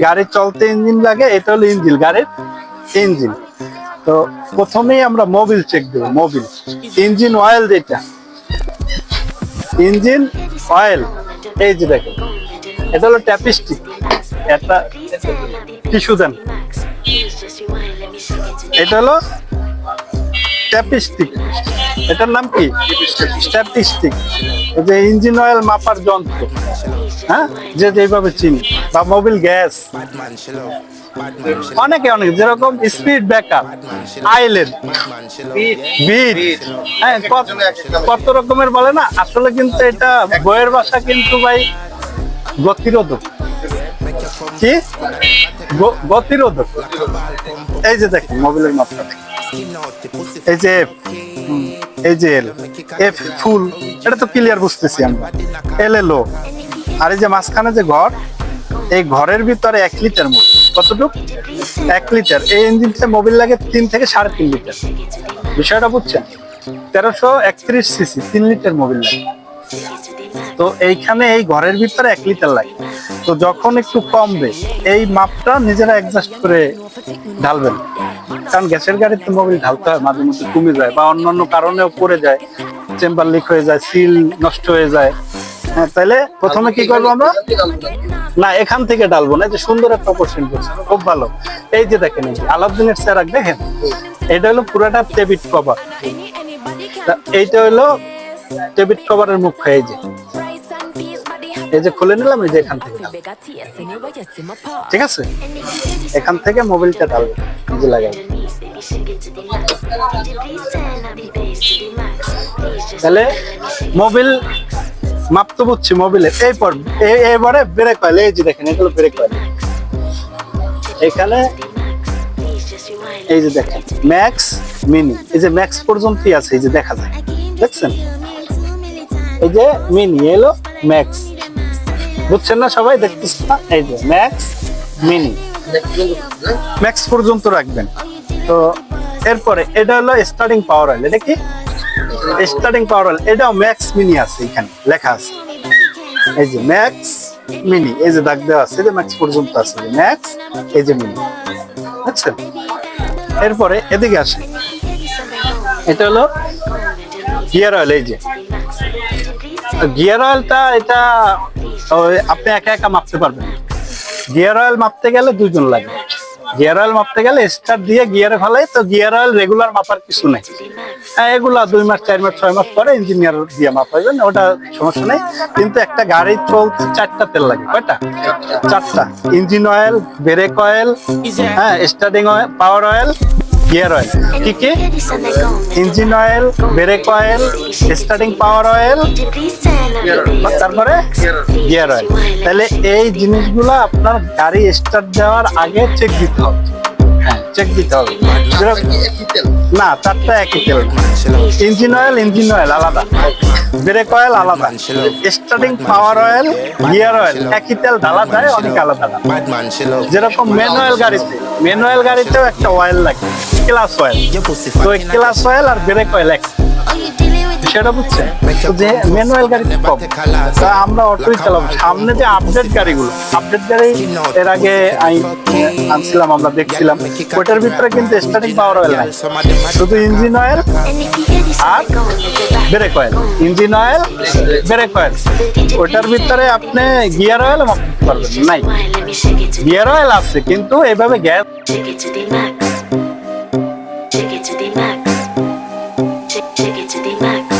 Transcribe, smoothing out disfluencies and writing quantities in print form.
গাড়ি চলতে ইঞ্জিন লাগে, এটা হলো ইঞ্জিন, গাড়ির ইঞ্জিন। তো প্রথমেই আমরা মোবিল চেক দেবো। মোবিল ইঞ্জিন অয়েল, যেটা ইঞ্জিন অয়েল, এই যে দেখেন এটা হলো ট্যাপিস্টিক। একটা টিস্যু দেন, এটা হলো ট্যাপিস্টিক। এটার নাম কি? ট্যাপিস্টিক। এই যে ইঞ্জিন অয়েল মাপার যন্ত্র, হ্যাঁ, যে যেভাবে চিনি। বা মোবিল গ্যাস, অনেকে অনেক, যেরকম স্পিড ব্রেকার, আইলেন, বিট, হ্যাঁ, কত রকমের বলে না। আসলে কিন্তু এটা বইয়ের ভাষা কিন্তু ভাই গতিরোধক। কি গতিরোধক? এই যে দেখেন মোবিলের মাপটা, এই যে এই যে এফ ফুল, এটা তো ক্লিয়ার বুঝতেছি আমরা। এল এলো, আর এই যে মাঝখানে যে ঘর, এই ঘরের ভিতরে 1 লিটার মোবিল। কতটুকু? 1 লিটার। এই ইঞ্জিনটা মোবিল লাগে 3 থেকে 3.5 লিটার। বিষয়টা বুঝছেন? 1331 সিসি, 3 লিটার মোবিল লাগে। তো এইখানে এই ঘরের ভিতরে 1 লিটার লাগে। তো যখন একটু কমবে, এই মাপটা নিজেরা অ্যাডজাস্ট করে ঢালবেন। কারণ গ্যাসের গাড়িতে মোবিল ঢালতে হয়, মাঝে মধ্যে কমে যায় বা অন্যান্য কারণেও পড়ে যায়, চেম্বার লিক হয়ে যায়, সিল নষ্ট হয়ে যায়। হ্যাঁ, তাহলে প্রথমে কি করবো আমরা? না, এখান থেকে ডালবো না। যে সুন্দর একটা কোশ্চেন করছে, খুব ভালো। এই যে দেখেন, এই যে আলাউদ্দিনের চেরাগ দেখেন, এটা হলো পুরাটা টেবিট কভার। এইটা হলো টেবিট কভারের মুখ। এই যে খুলে নিলাম, এই যে এখান থেকে, ঠিক আছে, এখান থেকে মোবিলটা ডালবো, এই যে লাগাই। তাহলে মোবিল মাপ তো বুঝছি মোবিলের। এবারে ব্রেক অয়েল, এই যে দেখেন, এটা হলো ব্রেক অয়েল। এখানে এই যে দেখেন ম্যাক্স, মিনি, এই যে ম্যাক্স পর্যন্তই আছে, এই যে দেখা যায়, দেখছেন? এই যে মিনি, এলো ম্যাক্স, বুঝছেন না সবাই? দেখতেছেন না? এই যে ম্যাক্স, মিনি, ম্যাক্স পর্যন্ত রাখবেন। তো এরপরে এটা হলো স্টার্টিং পাওয়ার অয়েল। এটা কি? স্টার্টিং পাওয়ার অয়েল। এটাও ম্যাক্স, মিনি আছে, এখানে লেখা আছে, এই যে ম্যাক্স, মিনি, এই যে দাগ দেওয়া আছে, এই যে ম্যাক্স পর্যন্ত আছে, ম্যাক্স, এই যে মিনি, বুঝছেন? এরপরে এদিকে আসে, এটা হলো গিয়ার অয়েল। এই যে গিয়ার অয়েলটা, এটা আপনি একা একা মাপতে পারবেন। গিয়ার অয়েল মাপতে গেলে 2 জন লাগে। গিয়ার অয়েল মাপতে গেলে স্টার্ট দিয়ে গিয়ারে ফেলাই, তো গিয়ার অয়েল রেগুলার মাপার কিছু নেই। এগুলা 2 মাস, 4 মাস, 6 মাস পরে ইঞ্জিনিয়ার দিয়ে মাপাইবেন, ওটা সমস্যা নেই। কিন্তু একটা গাড়ি চলতে 4টা তেল লাগে। কয়টা? 4টা। ইঞ্জিন অয়েল, ব্রেক অয়েল, হ্যাঁ, স্টার্টিং অয়েল, পাওয়ার অয়েল, গিয়ার অয়েল। কি কি? Engine oil, brake oil, starting পাওয়ার অয়েল, তারপরে গিয়ার অয়েল। তাহলে এই জিনিসগুলো আপনার গাড়ি স্টার্ট দেওয়ার আগে চেক দিতে হবে। হ্যাঁ, চেক দিতে হবে। না, 4টা একই তেল। ইঞ্জিন অয়েল আলাদা, ব্রেক অয়েল আলাদা, স্টার্টিং পাওয়ার অয়েল, গিয়ার অয়েল একই তেল ঢালা যায়, অনেক আলাদা। যেরকম ম্যানুয়াল গাড়িতেও একটা অয়েল লাগে, ক্লাস অয়েল। তো ক্লাস অয়েল আর ব্রেক অয়েল এক, সেটা বুঝছেন? যে ম্যানুয়াল গাড়ি কম, তা আমরা অটোই চালাবো। সামনে যে আপডেট গাড়িগুলো, আপডেট গাড়ি এর আগে আনছিলাম, আমরা দেখছিলাম, ওটার ভিতরে কিন্তু স্টার্টিং পাওয়ার অয়েল নাই, শুধু ইঞ্জিন অয়েল আর brake oil. Engine oil, brake oil, ওটার ভিতরে আপনি গিয়ার অয়েল মাপতে পারবেন নাই। গিয়ার অয়েল আছে, কিন্তু এভাবে gas Take it to the max.